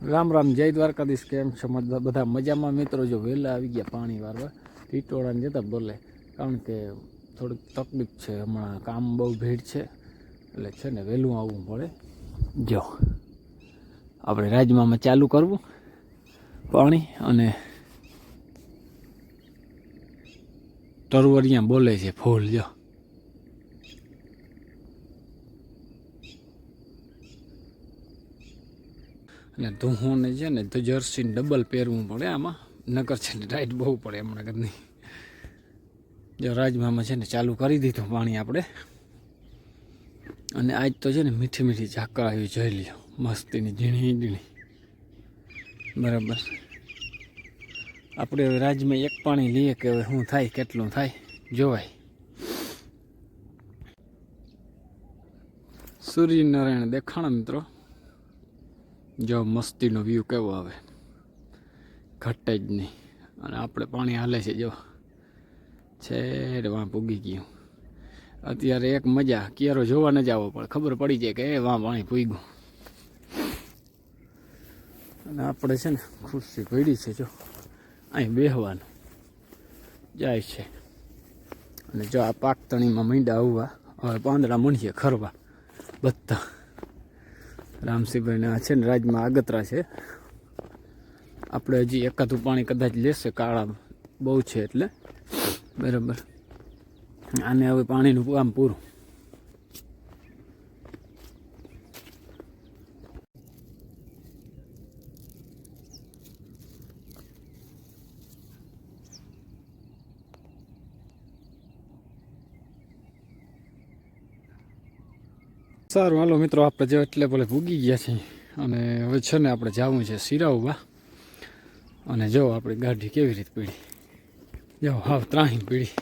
રામ રામ, જય દ્વારકાધીશ. કેમ છો બધા? મજામાં મિત્રો? જો વહેલા આવી ગયા પાણી વારવા. ટીટોળાને જતા બોલે, કારણ કે થોડીક તકલીફ છે હમણાં, કામ બહુ ભીડ છે એટલે છે ને વહેલું આવવું પડે. જો આપણે રાજમામાં ચાલુ કરવું પાણી, અને તરવરિયા બોલે છે ફૂલ. જો અને ધૂહોને છે ને તો જર્સીને ડબલ પહેરવું પડે આમાં, નકર છે ને ટાઈટ બહુ પડે હમણાં ઘરની. જો રાજમામાં છે ને ચાલુ કરી દીધું પાણી આપણે, અને આજ તો છે ને મીઠી મીઠી ઝાકળ આવી, જોઈ લ્યો, મસ્તીની ઝીણી ઝીણી. બરાબર, આપણે હવે રાજમાં એક પાણી લઈએ કે હવે શું થાય, કેટલું થાય જોવાય. સૂર્યનારાયણ દેખાણા મિત્રો. જો મસ્તીનો વ્યૂ કેવો આવે, ઘટે જ નહીં. અને આપણે પાણી હાલે છે, જો છે વાં પૂગી ગયું. અત્યારે એક મજા, ક્યારો જોવા ન જાવો પણ ખબર પડી જાય કે એ વાં પાણી પૂગ્યું. અને આપણે છે ને ખુરશી પડી છે, જો અહીં બેહવાનું જાય છે. અને જો આ પાકતણીમાં મીંડા આવવા, હવે પાંદડા મૂંડીએ ખરવા બધા. રામસિંહભાઈને આ છે ને રાજમાં આગતરા છે. આપણે હજી એકાદું પાણી કદાચ લેશે, કાળા બહુ છે એટલે. બરાબર, આને હવે પાણીનું કામ પૂરું. સારું હાલો મિત્રો, આપણે જો એટલે ભલે ભૂગી ગયા છીએ, અને હવે છે ને આપણે જવું છે સિરાવવા. અને જો આપણી ગાડી કેવી રીતે પીડી, જો હાવ ત્રાહી પીડી.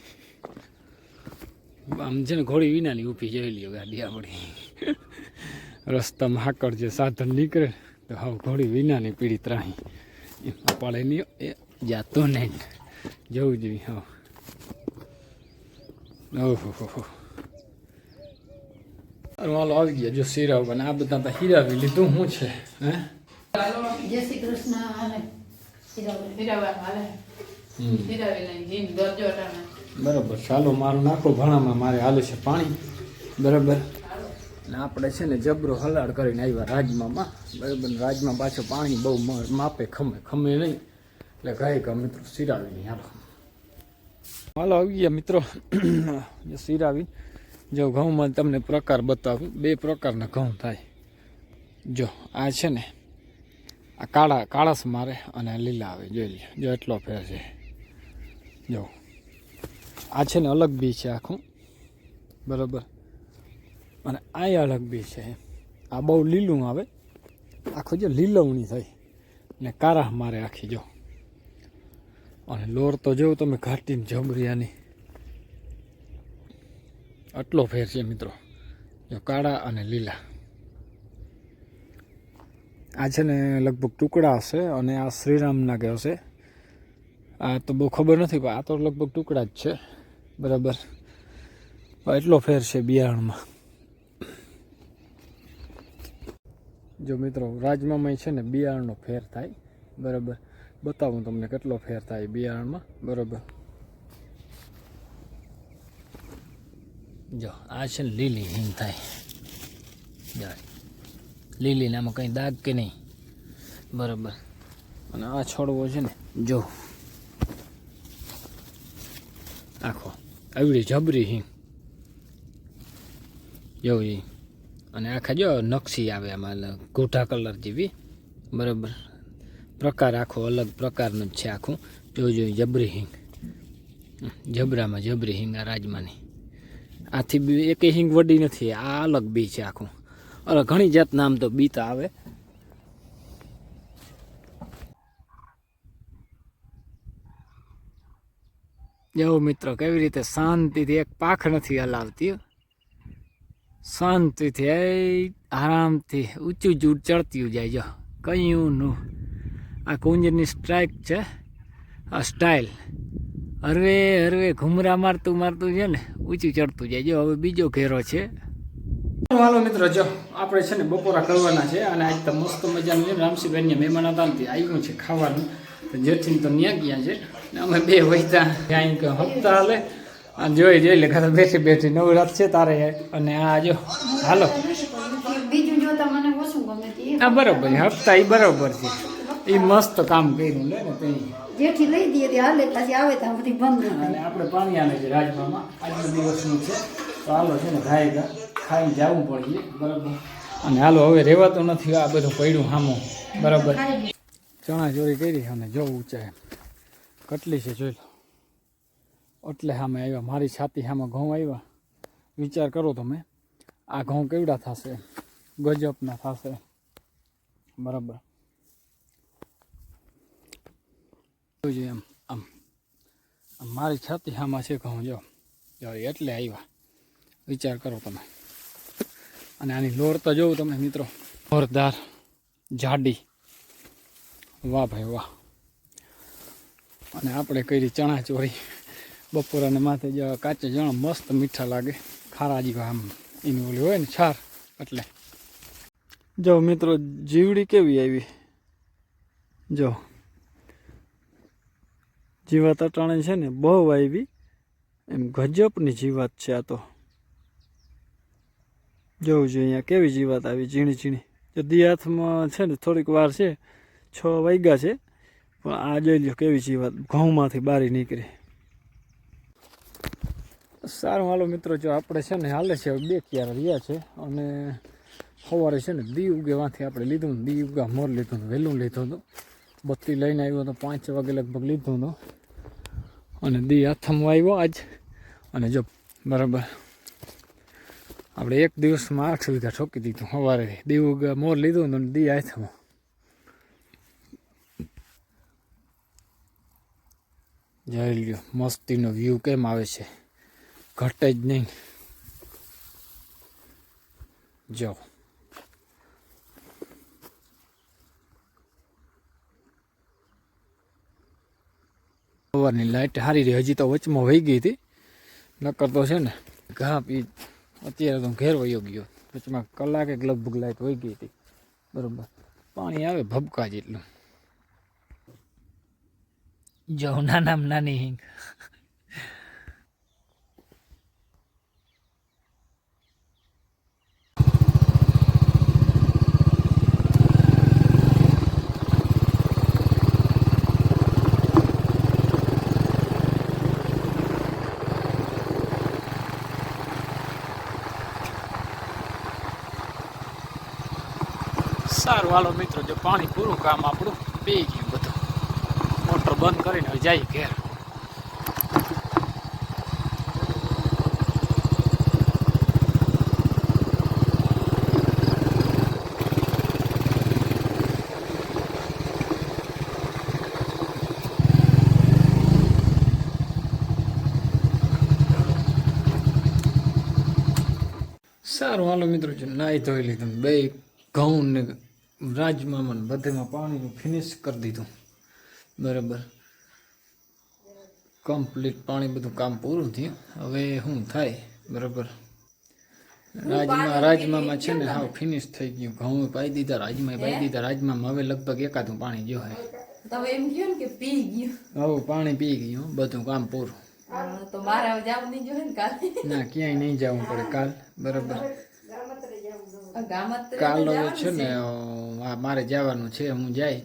આમ છે ને ઘોડી વિનાની ઊભી જોઈ લ્યો ગાડી આપણી. રસ્તામાં હાકડ જે સાધન નીકળે તો હાવ ઘોડી વિનાની પીડી ત્રાહી. એમાં પડે નહીં, એ જાતો નહીં, જવું જોઈએ. હા, ઓહો, હાલો આવી ગયા જો સિરાવ. અને આ બધા તો હીરાવી લીધું. શું છે હે? જય શ્રી કૃષ્ણ. બરાબર, ચાલો મારું નાખો ભણામાં, મારે હાલે છે પાણી. બરાબર, અને આપણે છે ને જબરો હલાડ કરીને આવ્યા રાજમામાં. બરાબર, રાજમાં પાછું પાણી બહુ માપે ખમે નહીં, એટલે ગાય કા મિત્રો સિરાવી નહીં. હાલો આવી ગયા મિત્રો સિરાવી. જો ઘઉંમાં તમને પ્રકાર બતાવું, બે પ્રકારના ઘઉં થાય. જો આ છે ને આ કાળસ મારે, અને આ લીલા આવે, જોઈ લો. જો એટલો ફેર છે. જો આ છે ને અલગ બી છે આખું. બરાબર, અને આ અલગ બી છે. આ બહુ લીલું આવે, આખું જો લીલવણી થઈ ને કારા મારે આખી. જો અને લોર તો જોઉં તમે ઘાટીને જબરિયાની, આટલો ફેર છે મિત્રો. જો કાળા અને લીલા. આ છે ને લગભગ ટુકડા હશે, અને આ શ્રીરામના કે હશે. આ તો બહુ ખબર નથી, પણ આ તો લગભગ ટુકડા જ છે. બરાબર, એટલો ફેર છે બિયારણમાં. જો મિત્રો રાજમામાં છે ને બિયારણનો ફેર થાય. બરાબર, બતાવું તમને કેટલો ફેર થાય બિયારણમાં. બરાબર, જો આ છે ને લીલી હિંગ થાય. જો લીલી ને આમાં કંઈ દાગ કે નહીં. બરાબર, અને આ છોડવો છે ને જો આખો આવડી જબરી હિંગ જેવી. અને આખા જો નકશી આવે આમાં, ગોઢા કલર જેવી. બરાબર, પ્રકાર આખો અલગ પ્રકારનો જ છે આખું. જોઈ જબરી હિંગ, જબરામાં જબરી હિંગ આ રાજમાની. આથી બી એક હિંગ વડી નથી, આ અલગ બી છે આખું. અરે ઘણી જાતના આમ તો બીતા આવે. જો મિત્રો કેવી રીતે શાંતિથી, એક પાંખ નથી હલાવતી, શાંતિથી આરામથી ઊંચું ચડતી જાય. જો કયું નું આ કુંજની સ્ટ્રાઇક છે, આ સ્ટાઇલ. હરવે ઘુમરા મારતું છે ને ઊંચું ચડતું જાય. જો હવે બીજો ઘેરો છે. સારું હાલો મિત્રો, જો આપણે છે ને બપોરા કરવાના છે અને આજ તો મસ્ત મજાનું છે રામસીભાઈને મહેમાન હતા ને આવ્યું છે ખાવાનું. તો જેઠીને તો ન્યા ગયા છે ને અમે બે વૈતા ક્યાંય કે હપ્તા હાલે અને જોઈ લે ખાલી બેઠી બેઠી નવરાત છે તારે. અને આ જો હાલો બીજું જોતા મને ઓછું ગમે તે. આ બરોબર હપ્તા એ બરોબર છે, એ મસ્ત કામ કર્યું લે ને તે. જેઠી લઈ દઈએ તે હાલે પછી આવે ત્યાં બધી બંધ થઈ અને આપણે પાણી આને છે રાજમામાં આજના દિવસનું છે. તો હાલો છે ને ખાઈને જવું પડીએ બરાબર. અને હાલો હવે રહેવાતું નથી, આ બધું પડ્યું સામો બરાબર. ચણા ચોરી કરી અને જો ઊંચાઈ કેટલી છે જોઈ લો. એટલે સામે આવ્યા મારી છાતી સામે ઘઉં આવ્યા. વિચાર કરો તમે આ ઘઉં કેવડા થશે, ગજબના થશે બરાબર. જોજો એમ આમ મારી છાતી સામે છે ઘઉં જો એટલે આવ્યા. વિચાર કરો તમે. અને આની લોર તો જોઉં તમે મિત્રો, જોરદાર જાડી, વાહ ભાઈ વાહ. અને આપણે કરી ચણા ચોરી બપોરાને માથે જે કાચા ચણા મસ્ત મીઠા લાગે, ખારા જેવા આમ એની ઓલી હોય ને છાર. એટલે જો મિત્રો જીવડી કેવી આવી, જો જીવાત અટાણે છે ને બહુ આવી, એમ ગજબની જીવાત છે આ તો. જોવું જોઈએ અહીંયા કેવી જીવાત આવી ઝીણી ઝીણી. જો દી હાથમાં છે ને થોડીક વાર છે, 6 વાગ્યા છે, પણ આ જોઈ લો કેવી જીવાત ઘઉંમાંથી બારી નીકળી. સારું હાલો મિત્રો, જો આપણે છે ને હાલે છે 2 ક્યારા રહ્યા છે. અને સવારે છે ને દી ઉગેવાથી આપણે લીધું, દી ઉગા મોર લીધું, વહેલું લીધું હતું. બત્તી લઈને આવ્યો તો 5 વાગે લગભગ લીધું હતું. અને દી હાથમાં આવ્યો આજ. અને જો બરાબર આપણે એક દિવસમાં 8 વીઘા ઠોકી દીધું. સવારે દી ઉગા મોર લીધું ને દી હાથમાં. જોઈ લ્યો મસ્તીનો વ્યૂ કેમ આવે છે, ઘટે જ નહીં. જો સવારની લાઇટ સારી રહી, હજી તો વચમાં વહી ગઈ હતી. નકર તો છે ને ઘા પી અત્યારે તો ઘેર વયો ગયો. વચમાં કલાક એક લગભગ લાઇટ વહી ગઈ હતી બરાબર. પાણી આવે ભબકા જેટલું. જો નાનામાં નાની હિંગ. સારું હાલો મિત્રો, જો પાણી પૂરું કામ આપણું પી ગયું બધું. મોટર બંધ કરીને હવે જાય ઘેર. સારું હાલો મિત્રો, જો નાહી ધોઈ લીધું, બે ઘઉં ને રાજમામાં બધેમાં પાણીનું ફિનિશ કરી દીધું બરાબર. કમ્પ્લીટ પાણી બધું કામ પૂરું થયું. હવે શું થાય બરાબર. રાજમામાં છે ને હાવ ફિનિશ થઈ ગયું. ઘઉં પાઈ દીધા, રાજમાં પાઈ દીધા. રાજમામાં હવે લગભગ એકાદું પાણી જો હે. તમે એમ કહ્યું ને કે પી ગયું. હવે પાણી પી ગયું, બધું કામ પૂરું. તો મારે હવે જવું નહીં જોઈએ ને કાલે. ના ક્યાંય નહીં જવું પડે કાલ બરાબર. ગામત કાલ છે ને મારે જવાનું છે, હું જાય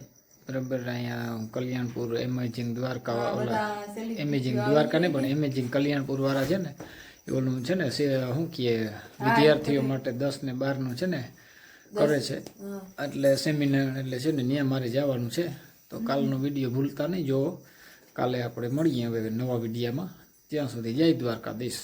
બરાબર. અહીંયા કલ્યાણપુર એમેઝિંગ દ્વારકા, ઓલા એમેઝિંગ દ્વારકા નહીં પણ એમેઝિંગ કલ્યાણપુર વાળા છે ને, ઓલું છે ને શું કહે વિદ્યાર્થીઓ માટે 10 ને 12નું છે ને કરે છે. એટલે સેમિનાર એટલે છે ને ત્યાં મારે જવાનું છે. તો કાલનો વિડીયો ભૂલતા નહીં જોવો. કાલે આપણે મળીએ હવે નવા વિડીયામાં. ત્યાં સુધી જય દ્વારકાધીશ.